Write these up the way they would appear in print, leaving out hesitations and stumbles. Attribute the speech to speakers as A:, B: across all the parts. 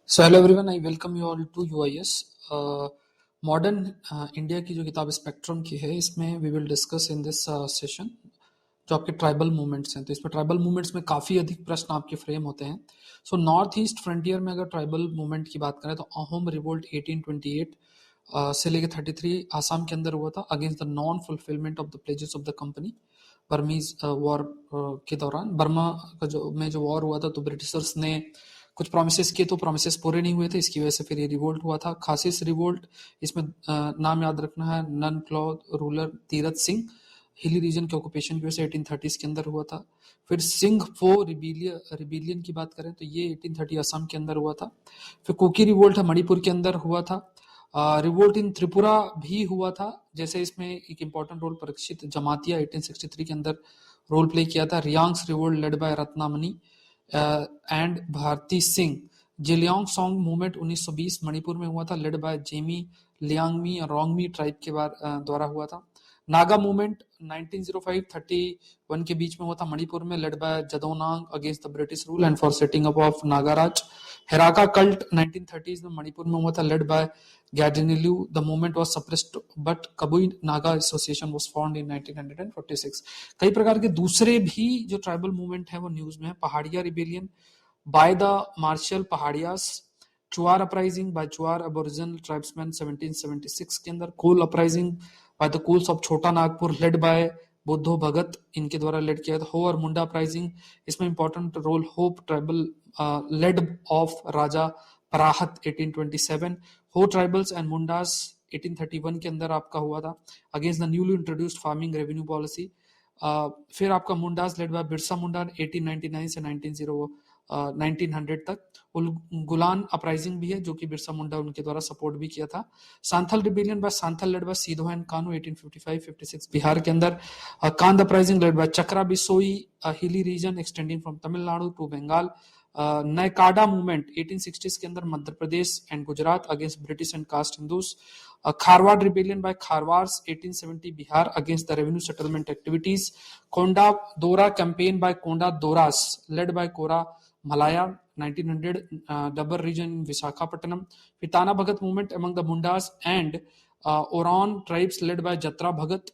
A: So hello everyone, I welcome you all to UIS. Modern India की जो किताब Spectrum की है, इसमें we will discuss in this session जो आपके ट्राइबल मूवमेंट्स हैं। तो इसमें ट्राइबल मूवमेंट्स में काफ़ी अधिक प्रश्न आपके फ्रेम होते हैं। सो नॉर्थ ईस्ट फ्रंटियर में अगर ट्राइबल मूवमेंट की बात करें तो अहोम रिवोल्ट 1828 से लेकर 33 आसाम के अंदर हुआ था against the non fulfilment of the pledges of the company. Burmese war के दौरान बर्मा का जो वॉर हुआ था, तो ब्रिटिशर्स ने कुछ प्रोमिसेस किए, तो प्रोमिसेस पूरे नहीं हुए थे। इसकी वजह से फिर ये रिवोल्ट हुआ था, खासिस रिवोल्ट। इसमें नाम याद रखना है, nun cloth ruler Tirath Singh hilly region के ऑक्यूपेशन की वजह से 1830s के अंदर हुआ था। फिर सिंह फो रिबेलियन की बात करें तो ये 1830 असम के अंदर हुआ था। फिर कुकी रिवोल्ट है, मणिपुर के अंदर हुआ था। रिवोल्ट इन त्रिपुरा भी हुआ था, जैसे इसमें एक इंपॉर्टेंट रोल परीक्षित जमातिया 1863 के अंदर रोल प्ले किया था। Reangs revolt led by Ratnamani and Bharati Singh. Zeliangrong movement 1920 Manipur में हुआ था, लेड बाय जेमी लियांगमी और रोंगमी ट्राइब के द्वारा हुआ था। नागा मूवमेंट 1905-31 के बीच में हुआ था मणिपुर में, led by Jadonang against the British rule and for setting up of Nagaraj. Heraka cult 1930s में मणिपुर में हुआ था, led by Gaidinliu. The movement was suppressed but Kabui Naga association was formed in 1946। कई प्रकार के दूसरे भी जो ट्राइबल मूवमेंट है वो न्यूज में है। Pahariya rebellion by the martial Paharias, Chuar uprising by Chuar aboriginal tribesmen 1776 के अंदर, Kol uprising by the Kols of Chota Nagpur led by Budhu Bhagat, इनके द्वारा लेड किया था। हो और मुंडा अपराइजिंग, इसमें इंपॉर्टेंट रोल होप tribal led of Raja Parahat 1827। Ho tribals and Mundas 1831 के अंदर आपका हुआ था against the newly introduced farming revenue policy. फिर आपका मुंडास लेड बाय बिरसा मुंडा 1899 से 1900 तक। गुलान अपराइजिंग भी है जो कि बिरसा मुंडा उनके द्वारा सपोर्ट भी किया था। Santhal rebellion by Santhal led by Sidho and Kanhu 1855-56 Bihar के अंदर। Khond uprising led by Chakra Bisoi hilly region extending from Tamil Nadu to Bengal. Naikda movement 1860s के अंदर Madhya Pradesh and Gujarat against British and caste Hindus. Kharwar rebellion by Kharwars 1870 Bihar against the revenue settlement activities. Konda Dora campaign by Konda Doras led by Korra Mallaya 1900 डबर region in Visakhapatnam. Pitana Bhagat movement among the Mundas and Oran tribes led by Jatra Bhagat,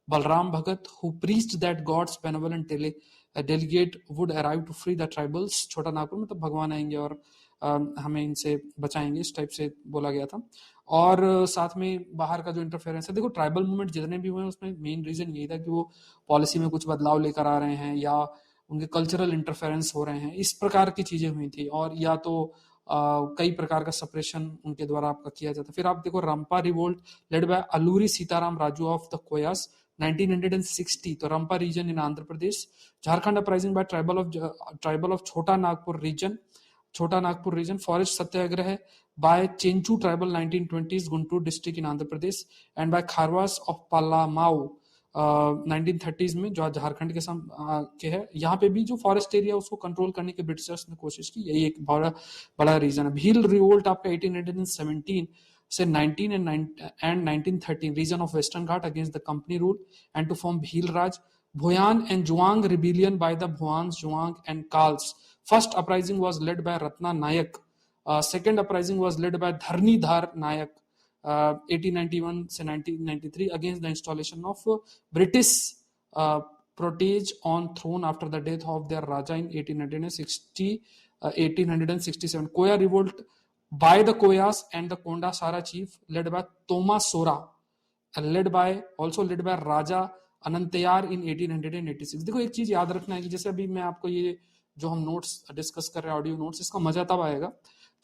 A: Balram Bhagat, who preached that God's benevolent delegate would arrive to free the tribals. छोटा नागपुर मतलब भगवान आएंगे और हमें इनसे बचाएंगे, इस टाइप से बोला गया था। और साथ में बाहर का जो इंटरफेरेंस है, देखो ट्राइबल मूवमेंट जितने भी हुए हैं उसमें मेन रीजन यही था कि वो पॉलिसी में कुछ बदलाव लेकर आ रहे हैं या उनके कल्चरल इंटरफेरेंस हो रहे हैं, इस प्रकार की चीजें हुई थी। और या तो कई प्रकार का सप्रेशन उनके द्वारा आपका किया जाता। फिर आप देखो Rampa revolt led by Alluri Sitarama Raju of the Koyas 1960, तो Rampa region in Andhra Pradesh. Jharkhand uprising by tribal of Chota Nagpur region. Forest Satyagraha by Chenchu tribal 1920s Guntur district in Andhra Pradesh and by Kharwas of Palamau 1930s में, जो झारखंड के है। यहाँ पे भी जो फॉरेस्ट एरिया उसको कंट्रोल करने की ब्रिटिशर्स ने कोशिश की, यही एक बड़ा रीजन है। भील रिवोल्ट आपका 1817 से 19 and 1913 region of western Ghat against the company rule and to form Bhil Raj. Bhuyan and Juang rebellion by the Bhuyans Juang and Kols. First uprising was led by Ratna Nayak. Second uprising was led by Dharnidhar Nayak 1891 से 1993 against the installation of British protege on throne after the death of their Raja in 1867. Koya revolt by the Koyas and the Konda Sara chief led by Toma Sora, led by Raja अनंतयार इन 1886। देखो एक चीज याद रखना है कि जैसे अभी मैं आपको ये जो हम नोट्स डिस्कस कर रहे हैं, ऑडियो नोट्स, इसका मजा तब आएगा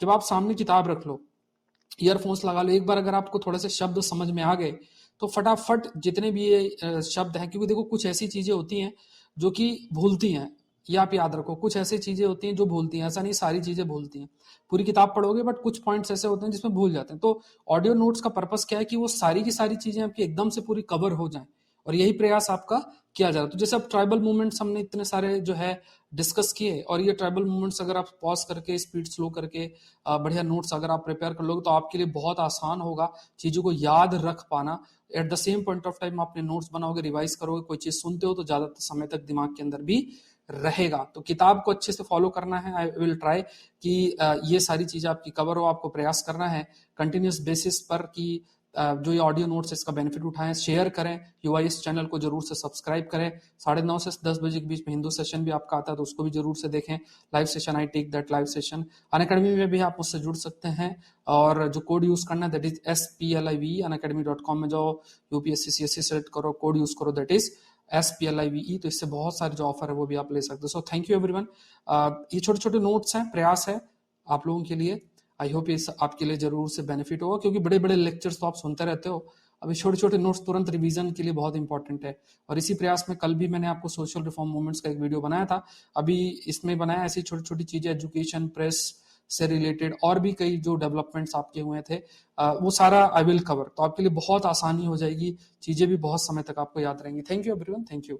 A: जब आप सामने किताब रख लो, ईयरफोन्स लगा लो। एक बार अगर आपको थोड़े से शब्द समझ में आ गए तो फटाफट जितने भी ये शब्द हैं, क्योंकि देखो कुछ ऐसी चीजें होती हैं जो कि भूलती हैं, ये आप याद रखो, कुछ ऐसी चीजें होती हैं जो भूलती हैं। ऐसा नहीं सारी चीजें भूलती हैं, पूरी किताब पढ़ोगे बट कुछ पॉइंट्स ऐसे होते हैं जिसमें भूल जाते हैं। तो ऑडियो नोट्स का पर्पस क्या है कि वो सारी की सारी चीजें आपकी एकदम से पूरी कवर हो जाएं, और यही प्रयास आपका किया जा रहा है। तो जैसे अब ट्राइबल मूवमेंट्स हमने इतने सारे जो है डिस्कस किए, और ये ट्राइबल मूवमेंट्स अगर आप पॉज करके स्पीड स्लो करके बढ़िया नोट्स अगर आप प्रिपेयर कर लोगे तो आपके लिए बहुत आसान होगा चीजों को याद रख पाना। At the same point of time अपने नोट्स बनाओगे, रिवाइज करोगे, कोई चीज सुनते हो तो ज्यादा समय तक दिमाग के अंदर भी रहेगा। तो किताब को अच्छे से फॉलो करना है। आई विल ट्राई कि ये सारी चीजें आपकी कवर हो। आपको प्रयास करना है कंटिन्यूस बेसिस पर कि जो ये ऑडियो नोट्स इसका बेनिफिट उठाएं, शेयर करें, यूआईएस चैनल को जरूर से सब्सक्राइब करें। 9:30 से 10 बजे के बीच में हिंदू सेशन भी आपका आता है, तो उसको भी जरूर से देखें। Live session, I take that live session. Unacademy में भी आप मुझसे जुड़ सकते हैं, और जो कोड यूज करना है दैट इज SPLIVE। अनअकैडमी.com में जाओ, यूपीएससी CSE सेलेक्ट करो, कोड यूज करो दैट इज SPLIVE। तो इससे बहुत सारे जो ऑफर है वो भी आप ले सकते हो। So thank you everyone. ये छोटे छोटे नोट्स हैं, प्रयास है आप लोगों के लिए। आई होप ये आपके लिए जरूर से बेनिफिट होगा, क्योंकि बड़े बड़े लेक्चर्स तो आप सुनते रहते हो, अभी छोटे छोटे नोट्स तुरंत रिवीजन के लिए बहुत इंपॉर्टेंट है। और इसी प्रयास में कल भी मैंने आपको सोशल रिफॉर्म मूवमेंट्स का एक वीडियो बनाया था, अभी इसमें बनाया ऐसी छोटी छोटी चीजें, एजुकेशन, प्रेस से रिलेटेड और भी कई जो डेवलपमेंट्स आपके हुए थे, वो सारा आई विल कवर। तो आपके लिए बहुत आसानी हो जाएगी, चीजें भी बहुत समय तक आपको याद रहेंगी। Thank you everyone, thank you.